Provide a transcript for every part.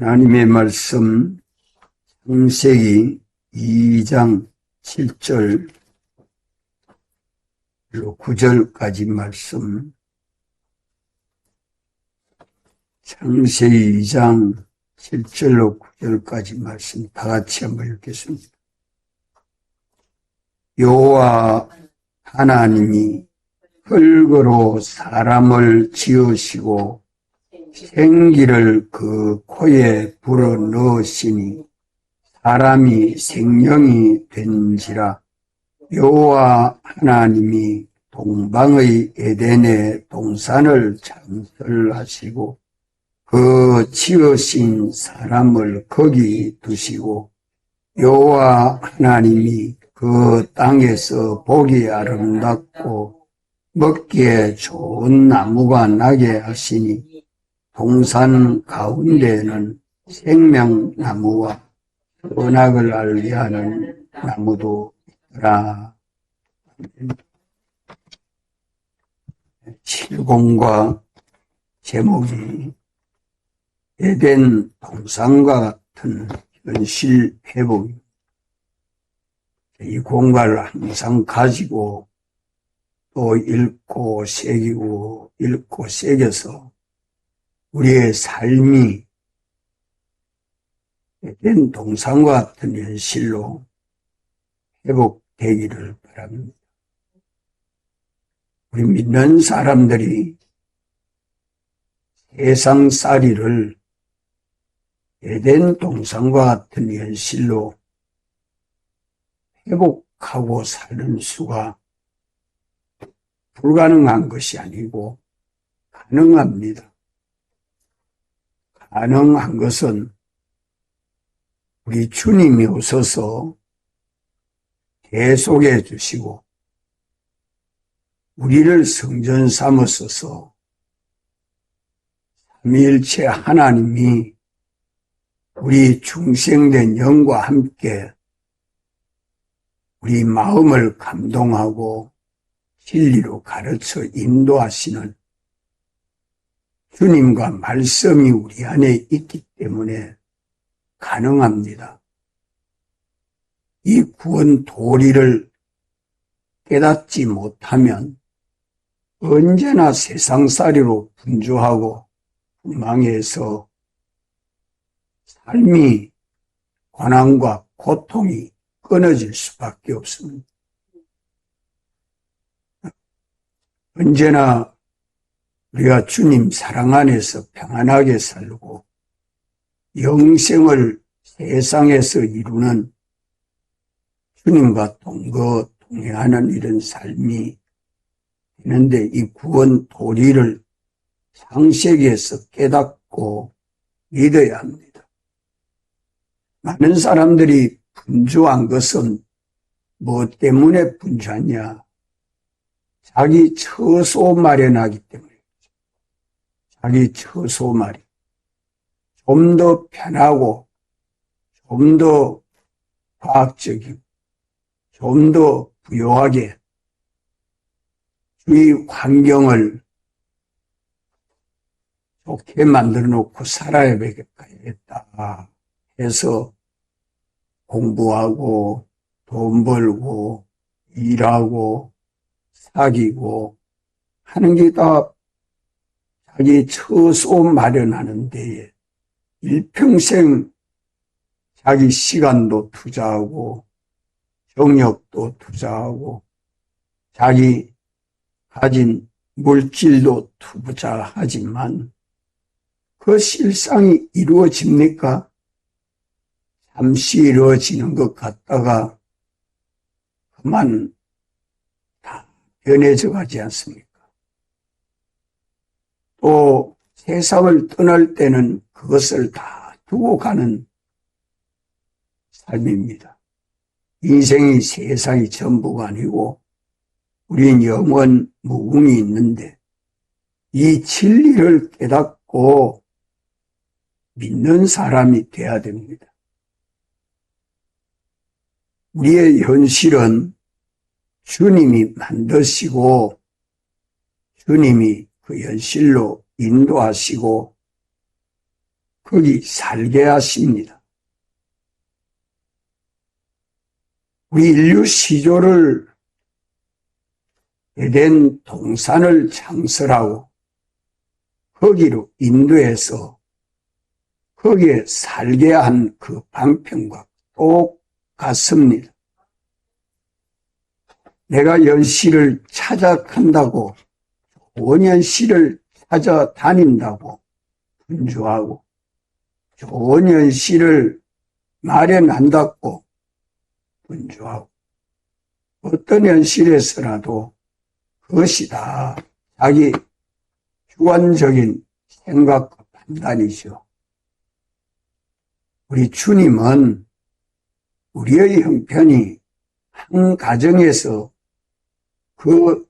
하나님의 말씀 창세기 2장 7절 9절까지 말씀, 창세기 2장 7절로 9절까지 말씀 다 같이 한번 읽겠습니다. 여호와 하나님이 흙으로 사람을 지으시고 생기를 그 코에 불어넣으시니 사람이 생명이 된지라. 여호와 하나님이 동방의 에덴의 동산을 창설하시고 그 지으신 사람을 거기 두시고 여호와 하나님이 그 땅에서 보기 아름답고 먹기에 좋은 나무가 나게 하시니 동산 가운데에는 생명나무와 선악을 알게 하는 나무도 있더라. 실공과 제목이 에덴 동산과 같은 현실 회복입니다. 이 공간을 항상 가지고 또 읽고 새기고 읽고 새겨서 우리의 삶이 에덴 동산과 같은 현실로 회복되기를 바랍니다. 우리 믿는 사람들이 세상살이를 에덴 동산과 같은 현실로 회복하고 사는 수가 불가능한 것이 아니고 가능합니다. 가능한 것은 우리 주님이 오셔서 계속해 주시고 우리를 성전 삼으셔서 삼위일체 하나님이 우리 중생된 영과 함께 우리 마음을 감동하고 진리로 가르쳐 인도하시는 주님과 말씀이 우리 안에 있기 때문에 가능합니다. 이 구원 도리를 깨닫지 못하면 언제나 세상살이로 분주하고 망해서 삶이 고난과 고통이 끊어질 수밖에 없습니다. 언제나 우리가 주님 사랑 안에서 평안하게 살고 영생을 세상에서 이루는 주님과 동행하는 이런 삶이 되는데 이 구원 도리를 창세기에서 깨닫고 믿어야 합니다. 많은 사람들이 분주한 것은 뭐 때문에 분주하냐? 자기 처소 마련하기 때문에 자기 처소 마련. 좀 더 편하고 좀 더 과학적이고 좀 더 부유하게 주위 환경을 좋게 만들어 놓고 살아야겠다 해서 공부하고 돈 벌고 일하고 사귀고 하는 게 다 자기 처소 마련하는 데에 일평생 자기 시간도 투자하고 정력도 투자하고 자기 가진 물질도 투자하지만 그 실상이 이루어집니까? 잠시 이루어지는 것 같다가 그만 다 변해져 가지 않습니까? 또 세상을 떠날 때는 그것을 다 두고 가는 삶입니다. 인생이 세상이 전부가 아니고 우린 영원 무궁이 있는데 이 진리를 깨닫고 믿는 사람이 돼야 됩니다. 우리의 현실은 주님이 만드시고 주님이 그 현실로 인도하시고 거기 살게 하십니다. 우리 인류 시조를 에덴 동산을 창설하고 거기로 인도해서 거기에 살게 한 그 방편과 똑같습니다. 내가 연씨를 찾아간다고 좋은 연씨를 찾아다닌다고 분주하고 좋은 연씨를 마련한다고 분주하고 어떤 현실에서라도 그것이 다 자기 주관적인 생각과 판단이죠. 우리 주님은 우리의 형편이 한 가정에서 그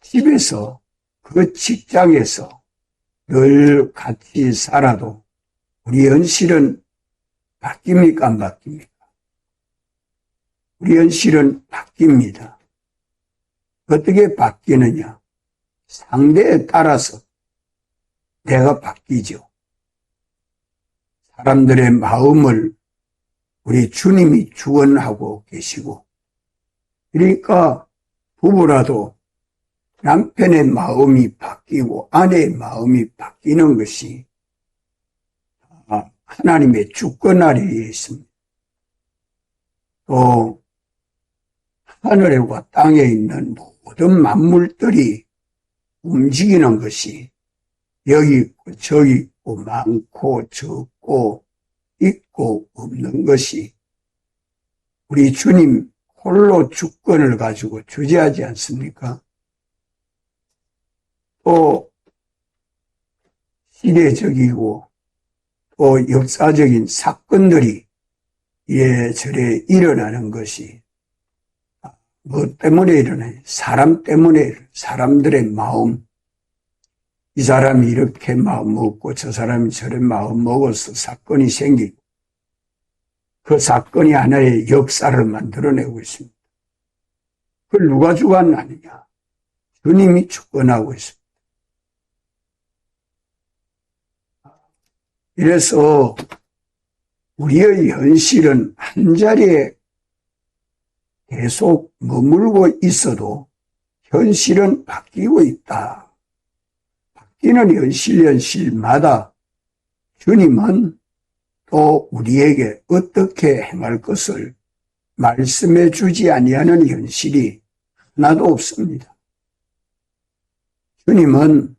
집에서 그 직장에서 늘 같이 살아도 우리 현실은 바뀝니까? 안 바뀝니까? 우리 현실은 바뀝니다. 어떻게 바뀌느냐? 상대에 따라서 내가 바뀌죠. 사람들의 마음을 우리 주님이 주관하고 계시고, 그러니까 부부라도 남편의 마음이 바뀌고 아내의 마음이 바뀌는 것이 하나님의 주권 아래에 있습니다. 또 하늘과 땅에 있는 모든 만물들이 움직이는 것이 여기 있고 저기 있고 많고 적고 있고 없는 것이 우리 주님 홀로 주권을 가지고 주재하지 않습니까? 또 시대적이고 또 역사적인 사건들이 이래저래 일어나는 것이 뭐 때문에 일어나요? 사람 때문에 사람들의 마음, 이 사람이 이렇게 마음 먹고 저 사람이 저런 마음 먹어서 사건이 생기고 그 사건이 하나의 역사를 만들어내고 있습니다. 그걸 누가 주관하느냐? 주님이 주권하고 있습니다. 이래서 우리의 현실은 한자리에 계속 머물고 있어도 현실은 바뀌고 있다. 바뀌는 현실마다 주님은 또 우리에게 어떻게 행할 것을 말씀해 주지 아니하는 현실이 하나도 없습니다. 주님은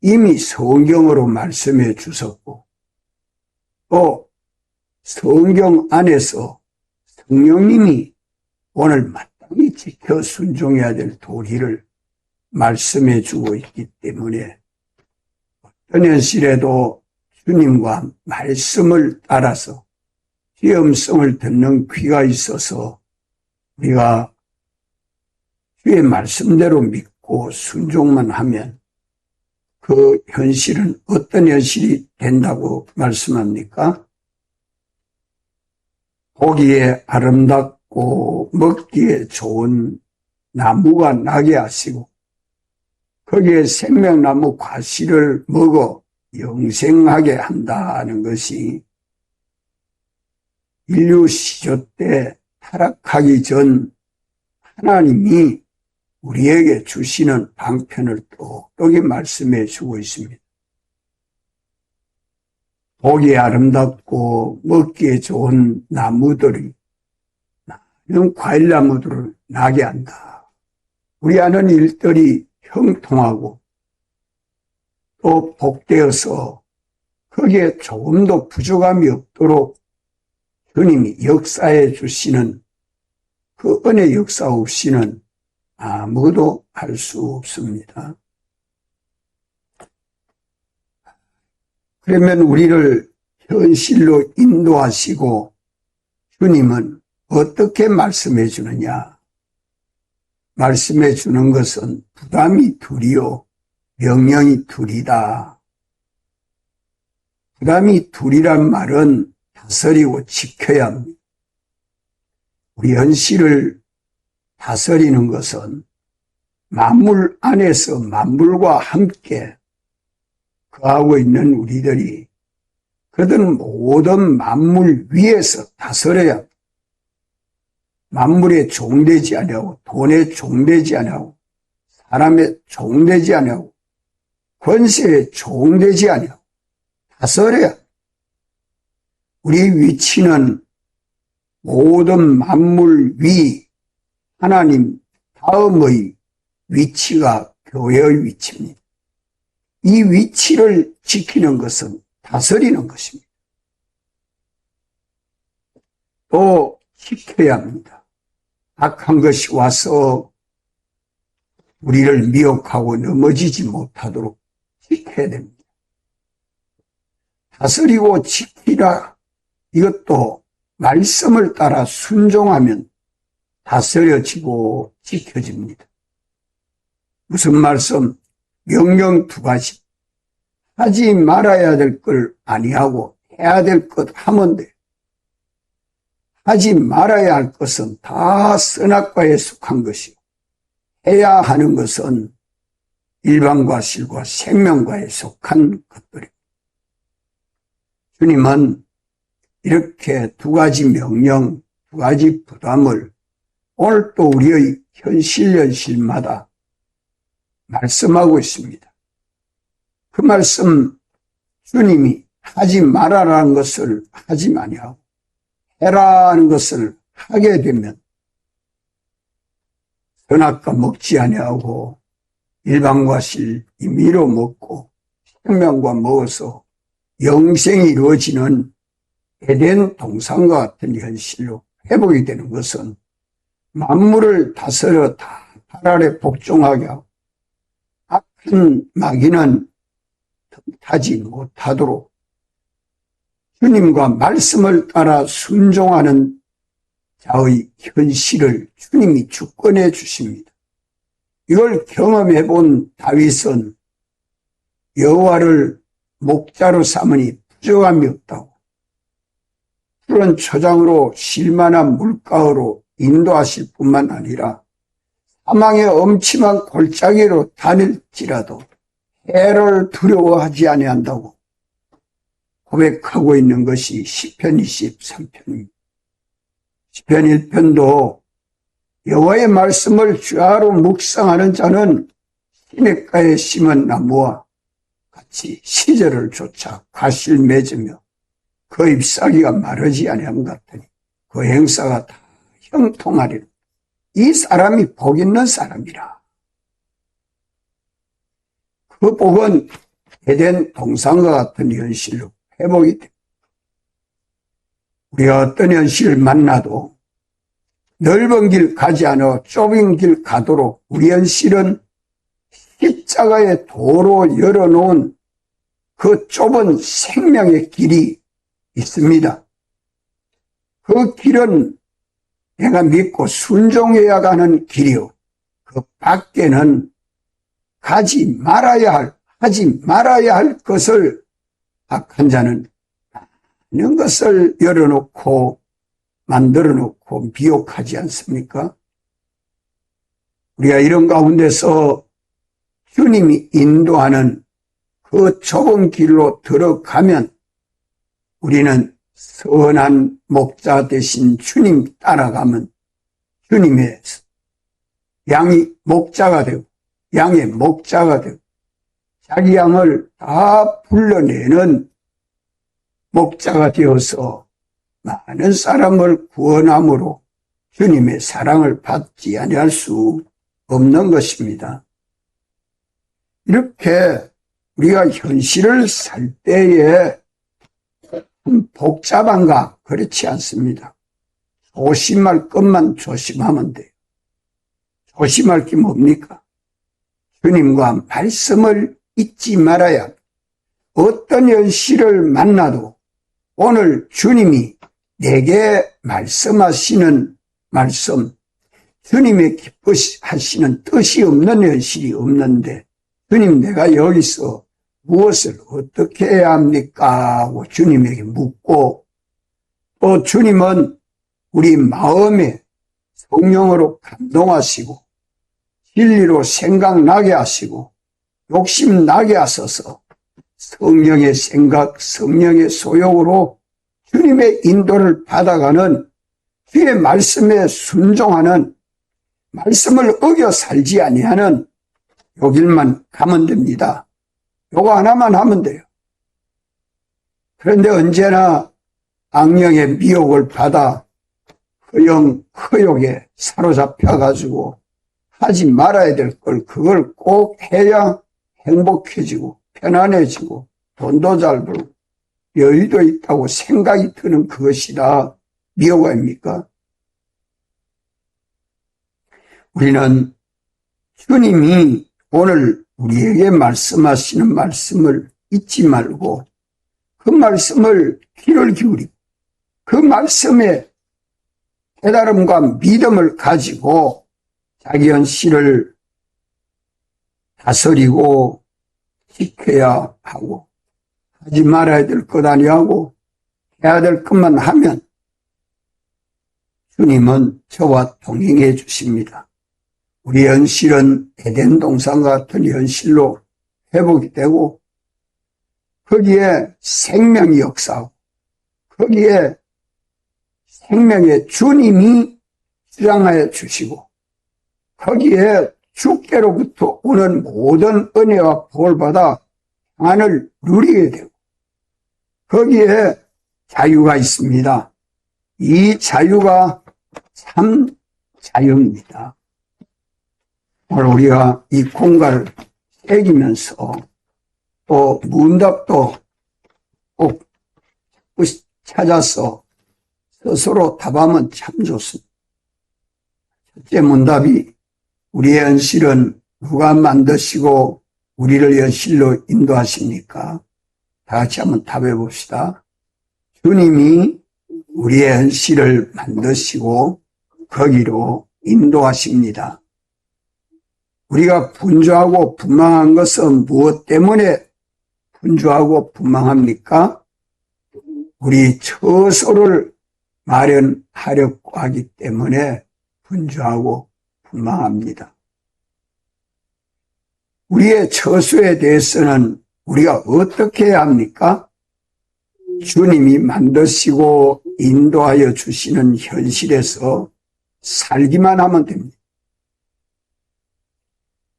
이미 성경으로 말씀해 주셨고 또 성경 안에서 성령님이 오늘 마땅히 지켜 순종해야 될 도리를 말씀해 주고 있기 때문에 어떤 현실에도 주님과 말씀을 따라서 시험성을 듣는 귀가 있어서 우리가 주의 말씀대로 믿고 순종만 하면 그 현실은 어떤 현실이 된다고 말씀합니까? 보기에 아름답고 먹기에 좋은 나무가 나게 하시고 거기에 생명나무 과실을 먹어 영생하게 한다는 것이 인류 시조 때 타락하기 전 하나님이 우리에게 주시는 방편을 똑똑히 말씀해 주고 있습니다. 보기에 아름답고 먹기에 좋은 나무들이 이런 과일나무들을 나게 한다. 우리 하는 일들이 형통하고 또 복되어서 거기에 조금도 부족함이 없도록 주님이 역사해 주시는 그 은혜 역사 없이는 아무도 할 수 없습니다. 그러면 우리를 현실로 인도하시고 주님은 어떻게 말씀해 주느냐? 말씀해 주는 것은 부담이 둘이요, 명령이 둘이다. 부담이 둘이란 말은 다스리고 지켜야 합니다. 우리 현실을 다스리는 것은 만물 안에서 만물과 함께 거하고 있는 우리들이 그들은 모든 만물 위에서 다스려야 합니다. 만물에 종되지 아니하고 돈에 종되지 아니하고 사람에 종되지 아니하고 권세에 종되지 아니하고 다스려야 합니다. 우리의 위치는 모든 만물 위 하나님 다음의 위치가 교회의 위치입니다. 이 위치를 지키는 것은 다스리는 것입니다. 또 지켜야 합니다. 악한 것이 와서 우리를 미혹하고 넘어지지 못하도록 지켜야 됩니다. 다스리고 지키라. 이것도 말씀을 따라 순종하면 다스려지고 지켜집니다. 무슨 말씀? 명령 2가지. 하지 말아야 될 걸 아니하고 해야 될 것 하면 돼. 하지 말아야 할 것은 다 선악과에 속한 것이고 해야 하는 것은 일반과실과 생명과에 속한 것들입니다. 주님은 이렇게 2가지 명령, 2가지 부담을 오늘 또 우리의 현실마다 말씀하고 있습니다. 그 말씀 주님이 하지 말아라는 것을 하지 아니하고 해라는 것을 하게 되면 선악과 먹지 아니하고 일반과실 임의로 먹고 생명과 먹어서 영생이 이루어지는 에덴 동산과 같은 현실로 회복이 되는 것은 만물을 다스려 다 발 아래 복종하게 하고 악한 마귀는 틈타지 못하도록 주님과 말씀을 따라 순종하는 자의 현실을 주님이 주권해 주십니다. 이걸 경험해 본 다윗은 여호와를 목자로 삼으니 부족함이 없다고, 푸른 초장으로 쉴만한 물가로 인도하실 뿐만 아니라 사망의 엄침한 골짜기로 다닐지라도 해를 두려워하지 아니한다고 고백하고 있는 것이 시편 23편입니다. 시편 1편도 여호와의 말씀을 주야로 묵상하는 자는 시냇가에 심은 나무와 같이 시절을 쫓아 가시를 맺으며 그 잎사귀가 마르지 아니함 같으니 그 행사가 다 형통하리라. 이 사람이 복 있는 사람이라. 그 복은 에덴 동산과 같은 현실로 회복이 됩니다. 우리가 어떤 현실을 만나도 넓은 길 가지 않아 좁은 길 가도록 우리 현실은 십자가의 도로 열어놓은 그 좁은 생명의 길이 있습니다. 그 길은 내가 믿고 순종해야 가는 길이요. 그 밖에는 가지 말아야 할, 하지 말아야 할 것을 악한 자는 많은 것을 열어놓고 만들어놓고 미혹하지 않습니까? 우리가 이런 가운데서 주님이 인도하는 그 좁은 길로 들어가면 우리는 선한 목자 되신 주님 따라가면 주님의 양이 목자가 되고 양의 목자가 되고 자기 양을 다 불러내는 목자가 되어서 많은 사람을 구원함으로 주님의 사랑을 받지 아니할 수 없는 것입니다. 이렇게 우리가 현실을 살 때에 복잡한가? 그렇지 않습니다. 조심할 것만 조심하면 돼요. 조심할 게 뭡니까? 주님과 말씀을 잊지 말아야 합니다. 어떤 현실을 만나도 오늘 주님이 내게 말씀하시는 말씀, 주님의 기뻐하시는 뜻이 없는 현실이 없는데 주님 내가 여기서 무엇을 어떻게 해야 합니까? 하고 주님에게 묻고 또 주님은 우리 마음에 성령으로 감동하시고 진리로 생각나게 하시고 욕심나게 하셔서 성령의 생각, 성령의 소욕으로 주님의 인도를 받아가는 주의 말씀에 순종하는, 말씀을 어겨 살지 아니하는 요 길만 가면 됩니다. 요거 하나만 하면 돼요. 그런데 언제나 악령의 미혹을 받아 허욕에 사로잡혀가지고 하지 말아야 될 걸 그걸 꼭 해야 행복해지고 편안해지고 돈도 잘 벌고 여유도 있다고 생각이 드는 그것이 다 미혹 아닙니까? 우리는 주님이 오늘 우리에게 말씀하시는 말씀을 잊지 말고 그 말씀을 귀를 기울이고 그 말씀에 깨달음과 믿음을 가지고 자기 현실을 다스리고 지켜야 하고 하지 말아야 될 것 아니하고 해야 될 것만 하면 주님은 저와 동행해 주십니다. 우리 현실은 에덴 동산과 같은 현실로 회복이 되고 거기에 생명이 역사하고 거기에 생명의 주님이 주장하여 주시고 거기에 주께로부터 오는 모든 은혜와 복을 받아 평안을 누리게 되고 거기에 자유가 있습니다. 이 자유가 참 자유입니다. 오늘 우리가 이 공간을 새기면서 또 문답도 꼭 찾아서 스스로 답하면 참 좋습니다. 첫째 문답이 우리의 현실은 누가 만드시고 우리를 현실로 인도하십니까? 다 같이 한번 답해 봅시다. 주님이 우리의 현실을 만드시고 거기로 인도하십니다. 우리가 분주하고 분망한 것은 무엇 때문에 분주하고 분망합니까? 우리 처소를 마련하려고 하기 때문에 분주하고 분망합니다. 우리의 처소에 대해서는 우리가 어떻게 해야 합니까? 주님이 만드시고 인도하여 주시는 현실에서 살기만 하면 됩니다.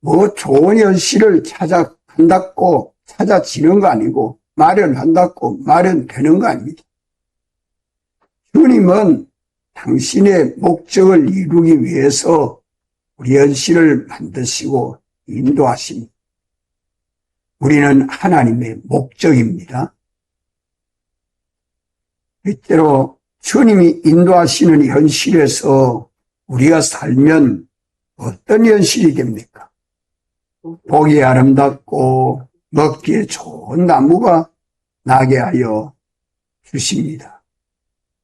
뭐 좋은 현실을 찾아간다고 찾아지는 거 아니고 마련한다고 마련되는 거 아닙니다. 주님은 당신의 목적을 이루기 위해서 우리 현실을 만드시고 인도하십니다. 우리는 하나님의 목적입니다. 때때로 주님이 인도하시는 현실에서 우리가 살면 어떤 현실이 됩니까? 보기 아름답고 먹기에 좋은 나무가 나게 하여 주십니다.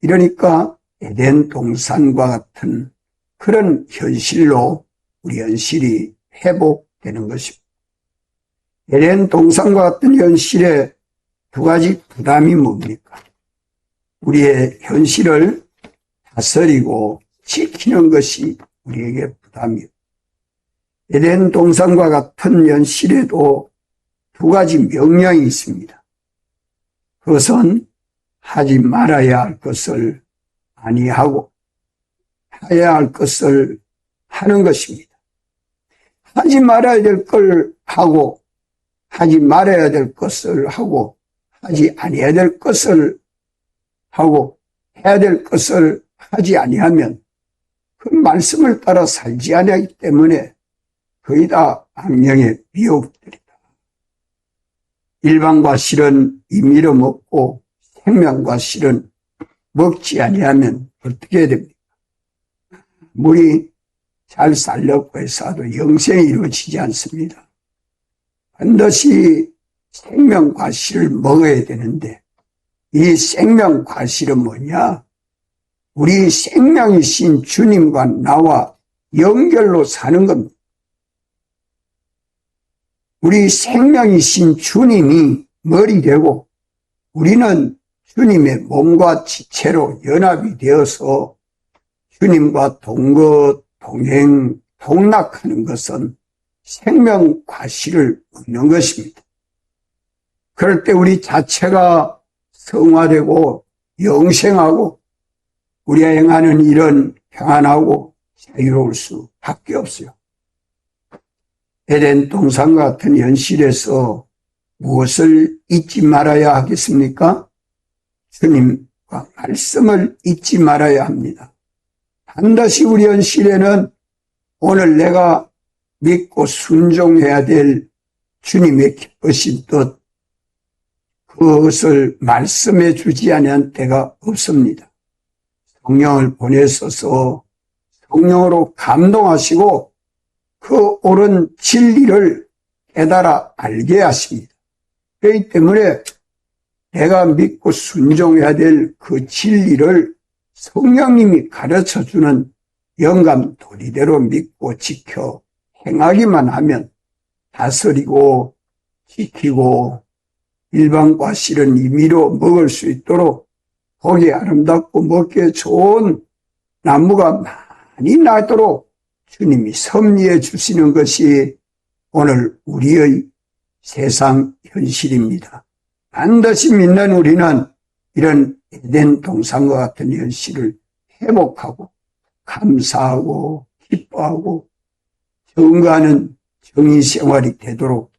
이러니까 에덴 동산과 같은 그런 현실로 우리 현실이 회복되는 것입니다. 에덴 동산과 같은 현실에 두 가지 부담이 뭡니까? 우리의 현실을 다스리고 지키는 것이 우리에게 부담이에요. 에덴 동산과 같은 현실에도 두 가지 명령이 있습니다. 그것은 하지 말아야 할 것을 아니하고 해야 할 것을 하는 것입니다. 하지 말아야 될 걸 하고 하지 말아야 될 것을 하고 하지 아니해야 될 것을 하고 해야 될 것을 하지 아니하면 그 말씀을 따라 살지 아니하기 때문에 거의 다 악령의 미혹들이다. 일반과 실은 임의로 먹고 생명과 실은 먹지 아니하면 어떻게 해야 됩니까? 아무리 잘 살려고 해서도 영생이 이루어지지 않습니다. 반드시 생명과실을 먹어야 되는데 이 생명과실은 뭐냐? 우리 생명이신 주님과 나와 연결로 사는 겁니다. 우리 생명이신 주님이 머리 되고 우리는 주님의 몸과 지체로 연합이 되어서 주님과 동거, 동행, 동락하는 것은 생명과실을 먹는 것입니다. 그럴 때 우리 자체가 성화되고 영생하고 우리가 행하는 일은 평안하고 자유로울 수밖에 없어요. 에덴 동산 같은 현실에서 무엇을 잊지 말아야 하겠습니까? 주님과 말씀을 잊지 말아야 합니다. 반드시 우리 현실에는 오늘 내가 믿고 순종해야 될 주님의 기쁘신 뜻, 그것을 말씀해 주지 않은 때가 없습니다. 성령을 보내셔서 성령으로 감동하시고 그 옳은 진리를 깨달아 알게 하십니다. 그렇기 때문에 내가 믿고 순종해야 될 그 진리를 성령님이 가르쳐주는 영감 도리대로 믿고 지켜 행하기만 하면 다스리고 지키고 일반과 실은 임의로 먹을 수 있도록 보기 아름답고 먹기에 좋은 나무가 많이 나도록 주님이 섭리해 주시는 것이 오늘 우리의 세상 현실입니다. 반드시 믿는 우리는 이런 에덴 동산과 같은 현실을 회복하고 감사하고 기뻐하고 정가하는 정의 생활이 되도록